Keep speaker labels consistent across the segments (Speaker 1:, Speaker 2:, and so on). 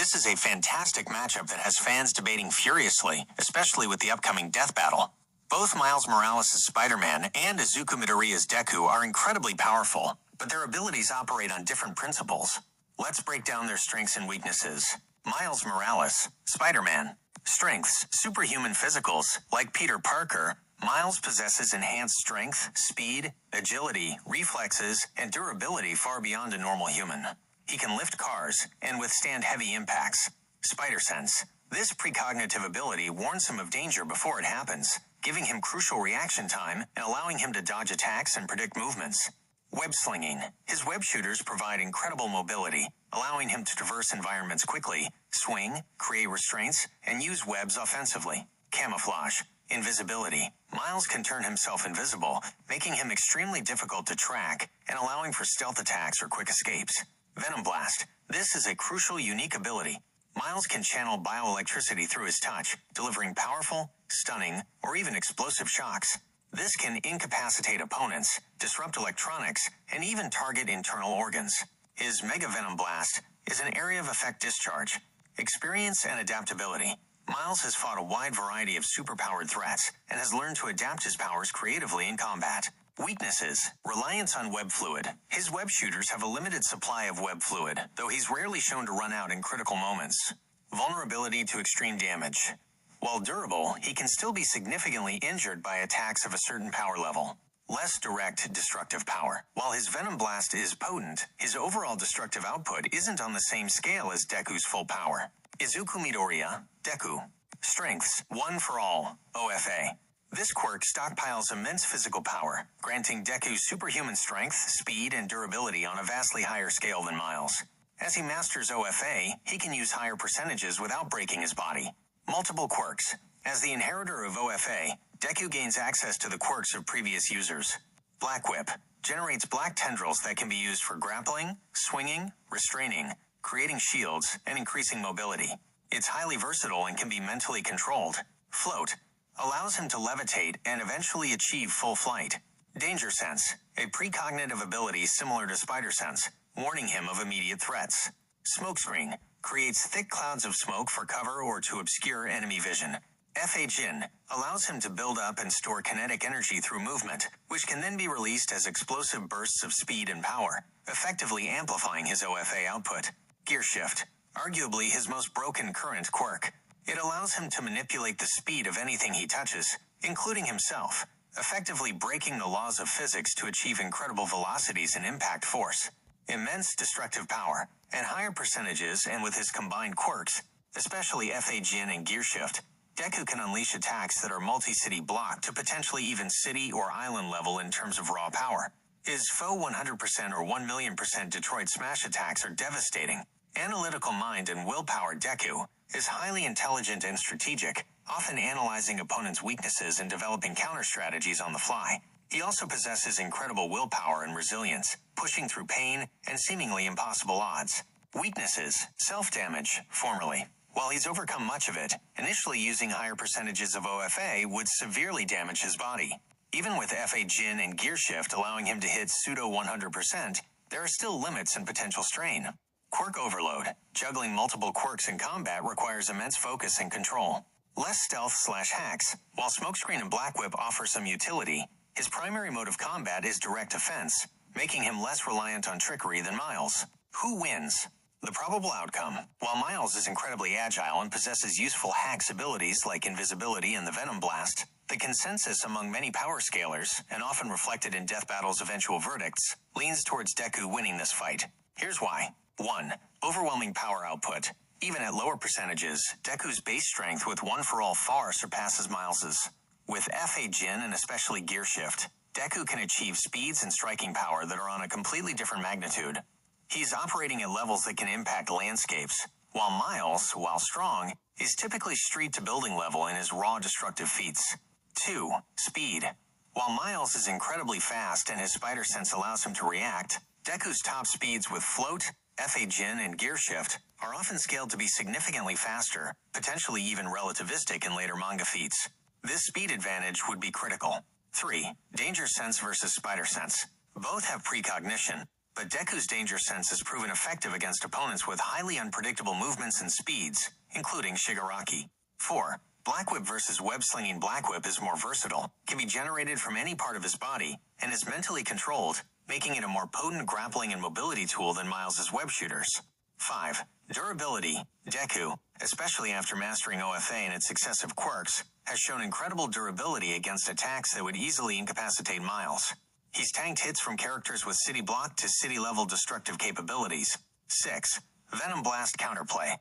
Speaker 1: This is a fantastic matchup that has fans debating furiously, especially with the upcoming death battle. Both Miles Morales' Spider-Man and Izuku Midoriya's Deku are incredibly powerful, but their abilities operate on different principles. Let's break down their strengths and weaknesses. Miles Morales, Spider-Man. Strengths: superhuman physicals. Like Peter Parker, Miles possesses enhanced strength, speed, agility, reflexes, and durability far beyond a normal human. He can lift cars and withstand heavy impacts. Spider Sense. This precognitive ability warns him of danger before it happens, giving him crucial reaction time and allowing him to dodge attacks and predict movements. Web slinging. His web shooters provide incredible mobility, allowing him to traverse environments quickly, swing, create restraints, and use webs offensively. Camouflage. Invisibility. Miles can turn himself invisible, making him extremely difficult to track and allowing for stealth attacks or quick escapes. Venom Blast. This is a crucial, unique ability. Miles can channel bioelectricity through his touch, delivering powerful, stunning, or even explosive shocks. This can incapacitate opponents, disrupt electronics, and even target internal organs. His Mega Venom Blast is an area of effect discharge. Experience and adaptability. Miles has fought a wide variety of superpowered threats and has learned to adapt his powers creatively in combat. Weaknesses. Reliance on web fluid. His web shooters have a limited supply of web fluid, though he's rarely shown to run out in critical moments. Vulnerability to extreme damage. While durable, he can still be significantly injured by attacks of a certain power level. Less direct destructive power. While his Venom Blast is potent, his overall destructive output isn't on the same scale as Deku's full power. Izuku Midoriya, Deku. Strengths: one for all, OFA. This quirk stockpiles immense physical power, granting Deku superhuman strength, speed, and durability on a vastly higher scale than Miles. As he masters OFA, he can use higher percentages without breaking his body. Multiple quirks. As the inheritor of OFA, Deku gains access to the quirks of previous users. Black Whip generates black tendrils that can be used for grappling, swinging, restraining, creating shields, and increasing mobility. It's highly versatile and can be mentally controlled. Float allows him to levitate and eventually achieve full flight. Danger Sense, a precognitive ability similar to Spider Sense, warning him of immediate threats. Smokescreen creates thick clouds of smoke for cover or to obscure enemy vision. FA Jin allows him to build up and store kinetic energy through movement, which can then be released as explosive bursts of speed and power, effectively amplifying his OFA output. Gear Shift, arguably his most broken current quirk. It allows him to manipulate the speed of anything he touches, including himself, effectively breaking the laws of physics to achieve incredible velocities and impact force. Immense destructive power, and higher percentages, and with his combined quirks, especially FA Jin and Gear Shift, Deku can unleash attacks that are multi-city block to potentially even city or island level in terms of raw power. His faux 100% or 1,000,000% Detroit Smash attacks are devastating. Analytical mind and willpower. Deku is highly intelligent and strategic, often analyzing opponents' weaknesses and developing counter-strategies on the fly. He also possesses incredible willpower and resilience, pushing through pain and seemingly impossible odds. Weaknesses: self-damage, formerly. While he's overcome much of it, initially using higher percentages of OFA would severely damage his body. Even with FA Jin and Gear Shift allowing him to hit pseudo 100%, there are still limits and potential strain. Quirk overload. Juggling multiple quirks in combat requires immense focus and control. Less stealth/hacks. While Smokescreen and Black Whip offer some utility, his primary mode of combat is direct offense, making him less reliant on trickery than Miles. Who wins? The probable outcome. While Miles is incredibly agile and possesses useful hacks abilities like invisibility and the Venom Blast, the consensus among many power scalers, and often reflected in Death Battle's eventual verdicts, leans towards Deku winning this fight. Here's why. 1. Overwhelming power output. Even at lower percentages, Deku's base strength with One for All far surpasses Miles's. With FA Jin and especially Gear Shift, Deku can achieve speeds and striking power that are on a completely different magnitude. He's operating at levels that can impact landscapes, while Miles, while strong, is typically street to building level in his raw destructive feats. 2. Speed. While Miles is incredibly fast and his Spider Sense allows him to react, Deku's top speeds with Float, FA Jin, and Gear Shift are often scaled to be significantly faster, potentially even relativistic in later manga feats. This speed advantage would be critical. 3. Danger Sense versus Spider Sense. Both have precognition, But Deku's danger sense has proven effective against opponents with highly unpredictable movements and speeds, including Shigaraki. 4. Black Whip versus web-slinging Black Whip is more versatile, can be generated from any part of his body, and is mentally controlled, making it a more potent grappling and mobility tool than Miles' web shooters. 5. Durability. Deku, especially after mastering OFA and its successive quirks, has shown incredible durability against attacks that would easily incapacitate Miles. He's tanked hits from characters with city block to city-level destructive capabilities. 6. Venom Blast counterplay.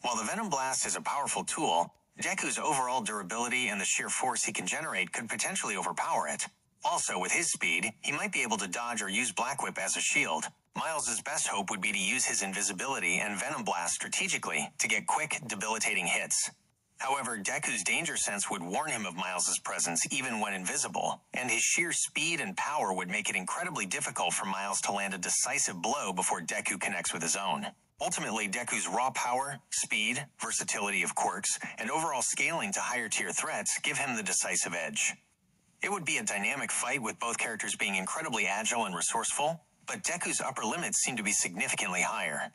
Speaker 1: While the Venom Blast is a powerful tool, Deku's overall durability and the sheer force he can generate could potentially overpower it. Also, with his speed, he might be able to dodge or use Black Whip as a shield. Miles' best hope would be to use his invisibility and Venom Blast strategically to get quick, debilitating hits. However, Deku's danger sense would warn him of Miles' presence even when invisible, and his sheer speed and power would make it incredibly difficult for Miles to land a decisive blow before Deku connects with his own. Ultimately, Deku's raw power, speed, versatility of quirks, and overall scaling to higher-tier threats give him the decisive edge. It would be a dynamic fight with both characters being incredibly agile and resourceful, but Deku's upper limits seem to be significantly higher.